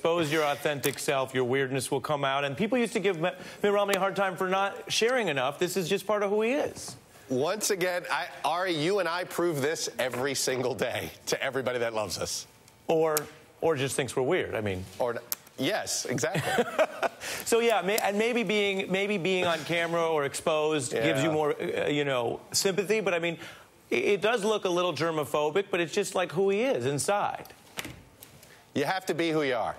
expose your authentic self, your weirdness will come out. And people used to give Mitt Romney a hard time for not sharing enough. This is just part of who he is. Once again, Ari, you and I prove this every single day to everybody that loves us. Or just thinks we're weird. I mean. Yes, exactly. So yeah, and maybe being on camera or exposed gives you more, you know, sympathy. But I mean, it does look a little germophobic, but it's just like who he is inside. You have to be who you are.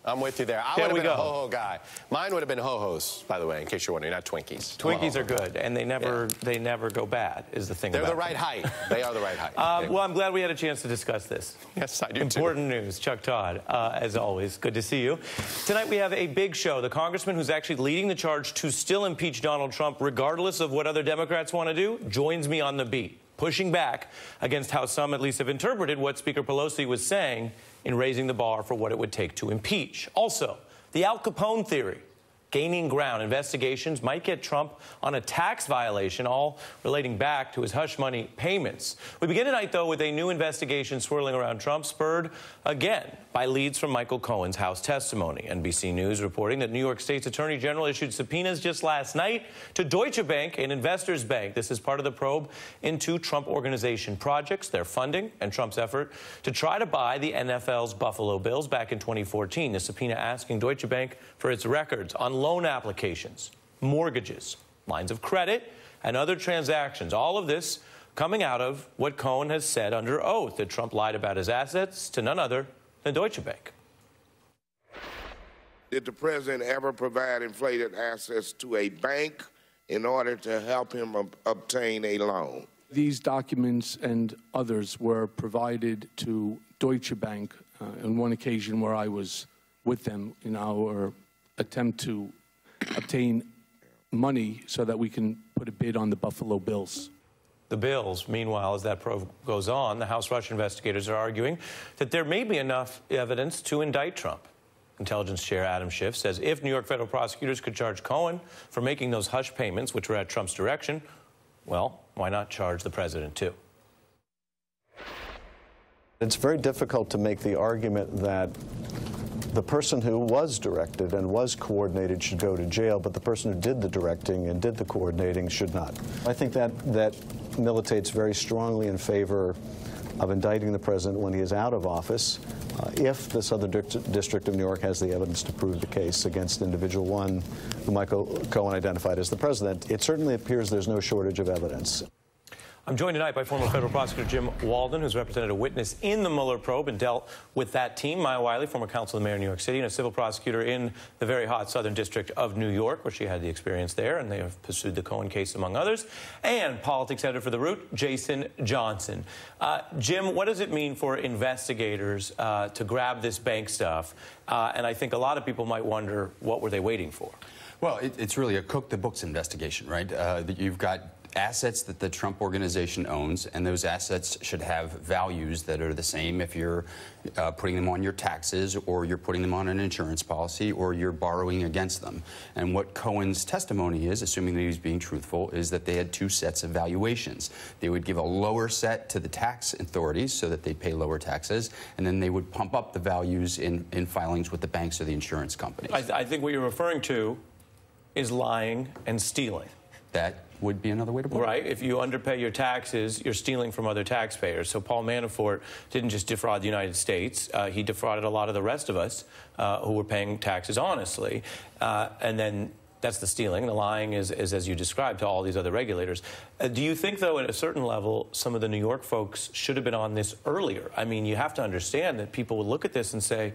I'm with you there. I would have been a ho-ho guy. Mine would have been ho-hos, by the way, in case you're wondering, not Twinkies. Twinkies are good, and they never go bad, is the thing. They're about the right height. They are the right height. Well, I'm glad we had a chance to discuss this. Yes, I do Important news. Chuck Todd, as always, good to see you. Tonight we have a big show. The congressman who's actually leading the charge to still impeach Donald Trump, regardless of what other Democrats want to do, joins me on the beat, pushing back against how some at least have interpreted what Speaker Pelosi was saying in raising the bar for what it would take to impeach. Also, the Al Capone theory gaining ground. Investigations might get Trump on a tax violation, all relating back to his hush money payments. We begin tonight, though, with a new investigation swirling around Trump, spurred again by leads from Michael Cohen's House testimony. NBC News reporting that New York State's Attorney General issued subpoenas just last night to Deutsche Bank and Investors Bank. This is part of the probe into Trump Organization projects, their funding, and Trump's effort to try to buy the NFL's Buffalo Bills back in 2014. The subpoena asking Deutsche Bank for its records on loan applications, mortgages, lines of credit, and other transactions. All of this coming out of what Cohen has said under oath, that Trump lied about his assets to none other than Deutsche Bank. Did the president ever provide inflated assets to a bank in order to help him obtain a loan? These documents and others were provided to Deutsche Bank on one occasion where I was with them in our attempt to obtain money so that we can put a bid on the Buffalo Bills. The Bills, meanwhile, as that probe goes on, the House Russian investigators are arguing that there may be enough evidence to indict Trump. Intelligence Chair Adam Schiff says if New York federal prosecutors could charge Cohen for making those hush payments, which were at Trump's direction, well, why not charge the president, too? It's very difficult to make the argument that the person who was directed and was coordinated should go to jail, but the person who did the directing and did the coordinating should not. I think that militates very strongly in favor of indicting the president when he is out of office, if the Southern District of New York has the evidence to prove the case against individual one who Michael Cohen identified as the president. It certainly appears there's no shortage of evidence. I'm joined tonight by former federal prosecutor Jim Walden, who's represented a witness in the Mueller probe and dealt with that team. Maya Wiley, former counsel of the mayor of New York City and a civil prosecutor in the very hot Southern District of New York, where she had the experience there, and they have pursued the Cohen case, among others. And politics editor for The Root, Jason Johnson. Jim, what does it mean for investigators to grab this bank stuff? And I think a lot of people might wonder, what were they waiting for? Well, it's really a cook-the-books investigation, right? You've got assets that the Trump organization owns, and those assets should have values that are the same if you're putting them on your taxes, or you're putting them on an insurance policy, or you're borrowing against them. And what Cohen's testimony is, assuming that he's being truthful, is that they had two sets of valuations. They would give a lower set to the tax authorities so that they'd pay lower taxes, and then they would pump up the values in filings with the banks or the insurance companies. I think what you're referring to is lying and stealing. That would be another way to put it. Right. If you underpay your taxes, you're stealing from other taxpayers. So Paul Manafort didn't just defraud the United States. He defrauded a lot of the rest of us who were paying taxes honestly. And then that's the stealing. The lying is, as you described, to all these other regulators. Do you think, though, at a certain level, some of the New York folks should have been on this earlier? I mean, you have to understand that people would look at this and say,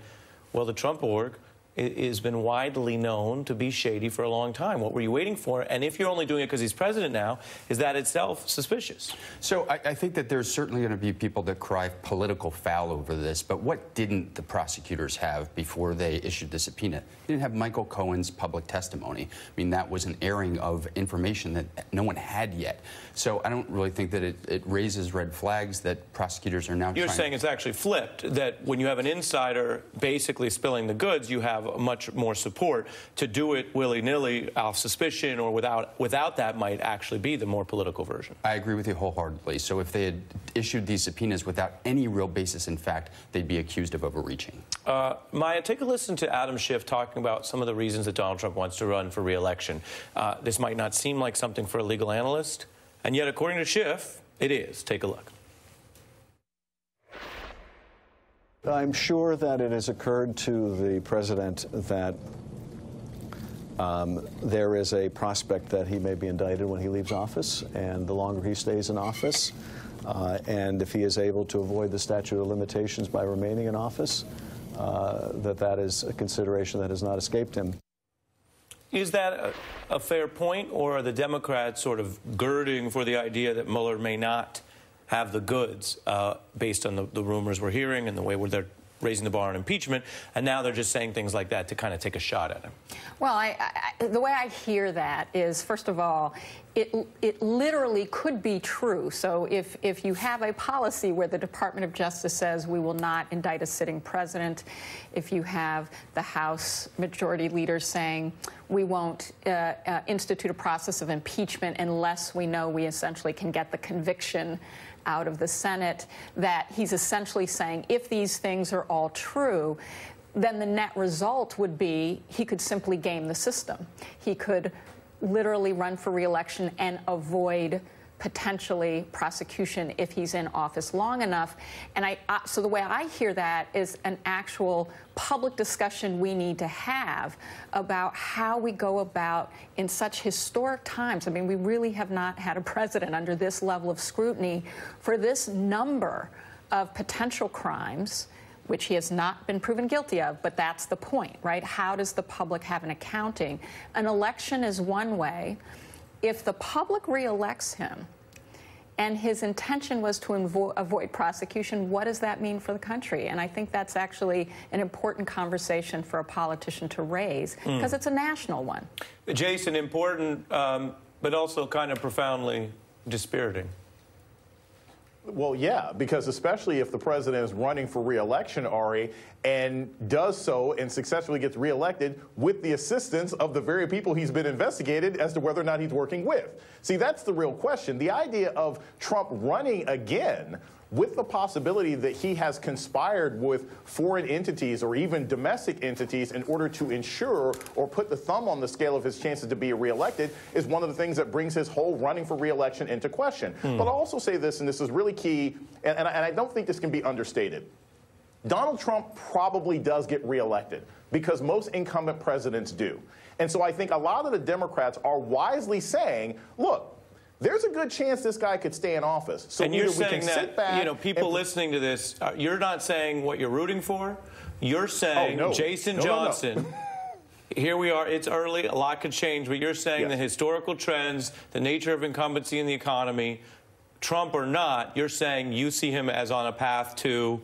well, the Trump org has been widely known to be shady for a long time. What were you waiting for? And if you're only doing it because he's president now, is that itself suspicious? So I think that there's certainly going to be people that cry political foul over this, but what didn't the prosecutors have before they issued the subpoena? They didn't have Michael Cohen's public testimony. I mean, that was an airing of information that no one had yet. So I don't really think that it raises red flags that prosecutors are now You're saying it's actually flipped, that when you have an insider basically spilling the goods, you have have much more support. To do it willy-nilly off suspicion or without that might actually be the more political version. I agree with you wholeheartedly. So if they had issued these subpoenas without any real basis in fact, they'd be accused of overreaching. Maya, take a listen to Adam Schiff talking about some of the reasons that Donald Trump wants to run for re-election. This might not seem like something for a legal analyst, and yet, according to Schiff, it is. Take a look. I'm sure that it has occurred to the president that there is a prospect that he may be indicted when he leaves office, and the longer he stays in office, and if he is able to avoid the statute of limitations by remaining in office, that is a consideration that has not escaped him. Is that a fair point, or are the Democrats sort of girding for the idea that Mueller may not have the goods based on the rumors we're hearing and the way they're raising the bar on impeachment, and now they're just saying things like that to kind of take a shot at him? Well, the way I hear that is, first of all, it literally could be true. So if you have a policy where the Department of Justice says we will not indict a sitting president, if you have the House Majority Leader saying we won't institute a process of impeachment unless we know we essentially can get the conviction out of the Senate, that he's essentially saying if these things are all true, then the net result would be he could simply game the system. He could literally run for re-election and avoid potentially prosecution if he's in office long enough. And so the way I hear that is an actual public discussion we need to have about how we go about in such historic times. I mean, we really have not had a president under this level of scrutiny for this number of potential crimes, which he has not been proven guilty of, but that's the point, right? How does the public have an accounting? An election is one way. If the public re-elects him and his intention was to avoid prosecution, what does that mean for the country? And I think that's actually an important conversation for a politician to raise, because it's a national one. Jason, important, but also kind of profoundly dispiriting. Well, yeah, because especially if the president is running for re-election, Ari, and does so and successfully gets re-elected with the assistance of the very people he's been investigated as to whether or not he's working with. See, that's the real question. The idea of Trump running again with the possibility that he has conspired with foreign entities or even domestic entities in order to ensure or put the thumb on the scale of his chances to be reelected is one of the things that brings his whole running for reelection into question. But I'll also say this, and this is really key, and I don't think this can be understated. Donald Trump probably does get reelected because most incumbent presidents do. And so I think a lot of the Democrats are wisely saying, look, there's a good chance this guy could stay in office. So and you're either we saying can that, sit back, you know, people listening to this, you're not saying what you're rooting for. You're saying, Jason Johnson, here we are, it's early, a lot could change, but you're saying the historical trends, the nature of incumbency in the economy, Trump or not, you're saying you see him as on a path to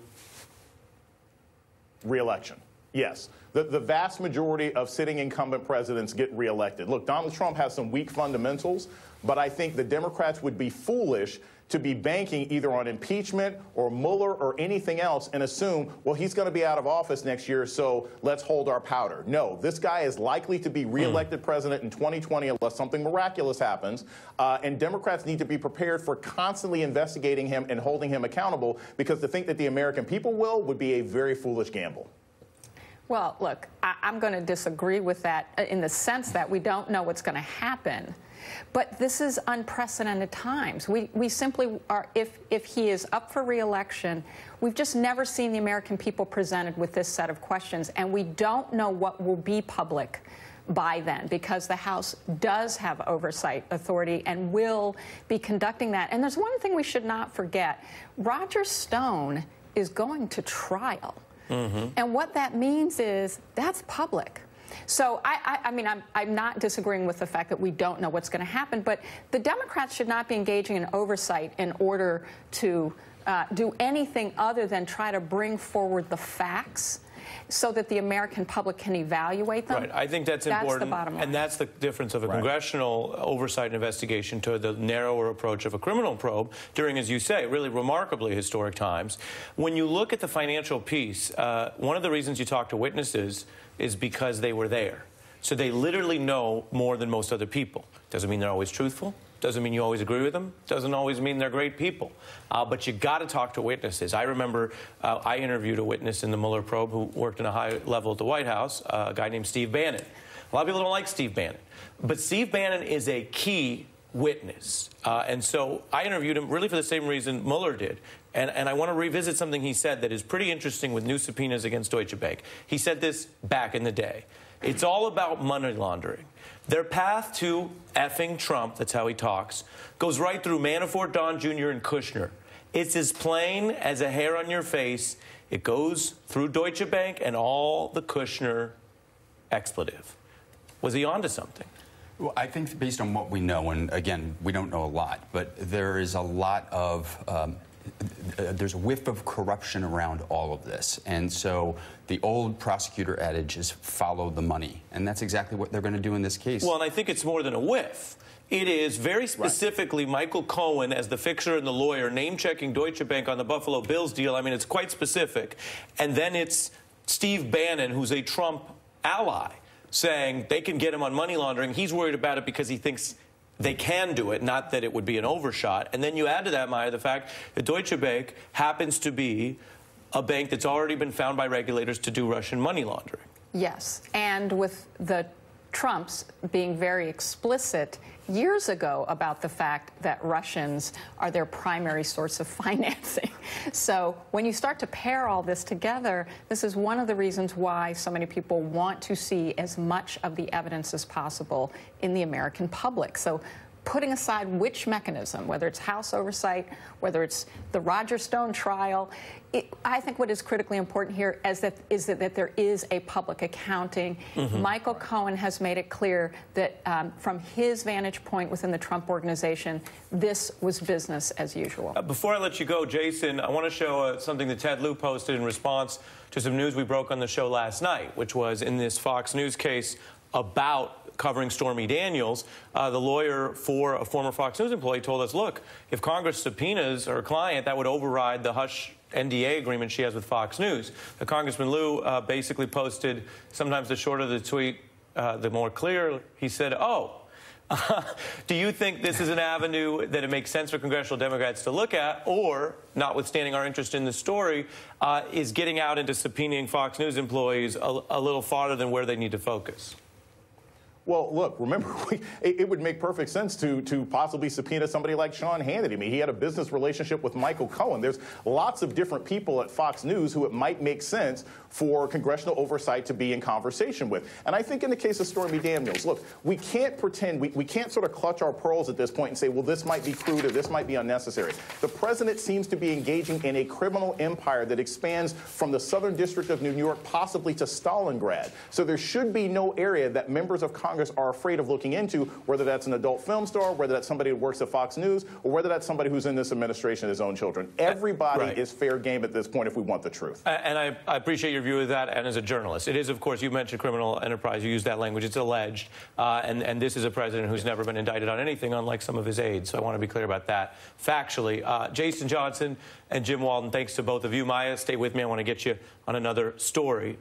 re-election. Yes. The vast majority of sitting incumbent presidents get reelected. Look, Donald Trump has some weak fundamentals, but I think the Democrats would be foolish to be banking either on impeachment or Mueller or anything else and assume, well, he's going to be out of office next year, so let's hold our powder. No, this guy is likely to be reelected president in 2020 unless something miraculous happens, and Democrats need to be prepared for constantly investigating him and holding him accountable, because to think that the American people will would be a very foolish gamble. Well, look, I'm going to disagree with that in the sense that we don't know what's going to happen. But this is unprecedented times. We simply are, if he is up for re-election, we've just never seen the American people presented with this set of questions, and we don't know what will be public by then, because the House does have oversight authority and will be conducting that. And there's one thing we should not forget. Roger Stone is going to trial. And what that means is that's public. So, I mean, I'm not disagreeing with the fact that we don't know what's going to happen, but the Democrats should not be engaging in oversight in order to do anything other than try to bring forward the facts so that the American public can evaluate them. Right. I think that's important. That's the bottom line. And that's the difference of a congressional oversight and investigation to the narrower approach of a criminal probe during, as you say, really remarkably historic times. When you look at the financial piece, one of the reasons you talk to witnesses is because they were there. So they literally know more than most other people. Doesn't mean they're always truthful. Doesn't mean you always agree with them. Doesn't always mean they're great people. But you got to talk to witnesses. I remember I interviewed a witness in the Mueller probe who worked in a high level at the White House, a guy named Steve Bannon. A lot of people don't like Steve Bannon. But Steve Bannon is a key witness. And so I interviewed him really for the same reason Mueller did. And I want to revisit something he said that is pretty interesting with new subpoenas against Deutsche Bank. He said this back in the day. It's all about money laundering. Their path to effing Trump, that's how he talks, goes right through Manafort, Don Jr., and Kushner. It's as plain as a hair on your face. It goes through Deutsche Bank and all the Kushner expletive. Was he onto something? Well, I think based on what we know, and again, we don't know a lot, but there is a lot of there's a whiff of corruption around all of this. And so the old prosecutor adage is follow the money. And that's exactly what they're going to do in this case. Well, and I think it's more than a whiff. It is very specifically Michael Cohen as the fixer and the lawyer name-checking Deutsche Bank on the Buffalo Bills deal. I mean, it's quite specific. And then it's Steve Bannon, who's a Trump ally, saying they can get him on money laundering. He's worried about it because he thinks they can do it, not that it would be an overshot. And then you add to that, Maya, the fact that Deutsche Bank happens to be a bank that's already been found by regulators to do Russian money laundering. Yes, and with the Trumps being very explicit years ago about the fact that Russians are their primary source of financing. So when you start to pair all this together, this is one of the reasons why so many people want to see as much of the evidence as possible in the American public. So putting aside which mechanism, whether it's House oversight, whether it's the Roger Stone trial, I think what is critically important here is that there is a public accounting. Michael Cohen has made it clear that from his vantage point within the Trump organization, this was business as usual. Before I let you go, Jason, I want to show something that Ted Lieu posted in response to some news we broke on the show last night, which was in this Fox News case about covering Stormy Daniels, the lawyer for a former Fox News employee told us, look, if Congress subpoenas her client, that would override the hush NDA agreement she has with Fox News. The Congressman Lieu basically posted, sometimes the shorter the tweet, the more clear. He said, oh, do you think this is an avenue that it makes sense for congressional Democrats to look at, or, notwithstanding our interest in the story, is getting out into subpoenaing Fox News employees a little farther than where they need to focus? Well, look, remember, it would make perfect sense to possibly subpoena somebody like Sean Hannity. I mean, he had a business relationship with Michael Cohen. There's lots of different people at Fox News who it might make sense for congressional oversight to be in conversation with. And I think in the case of Stormy Daniels, look, we can't pretend, we can't sort of clutch our pearls at this point and say, well, this might be crude or this might be unnecessary. The president seems to be engaging in a criminal empire that expands from the Southern District of New York possibly to Stalingrad. So there should be no area that members of Congress are afraid of looking into, whether that's an adult film star, whether that's somebody who works at Fox News, or whether that's somebody who's in this administration and his own children. Everybody is fair game at this point if we want the truth. And I appreciate your view of that, and as a journalist. It is, of course, you mentioned criminal enterprise. You used that language. It's alleged. And this is a president who's never been indicted on anything, unlike some of his aides. So I want to be clear about that factually. Jason Johnson and Jim Walden, thanks to both of you. Maya, stay with me. I want to get you on another story.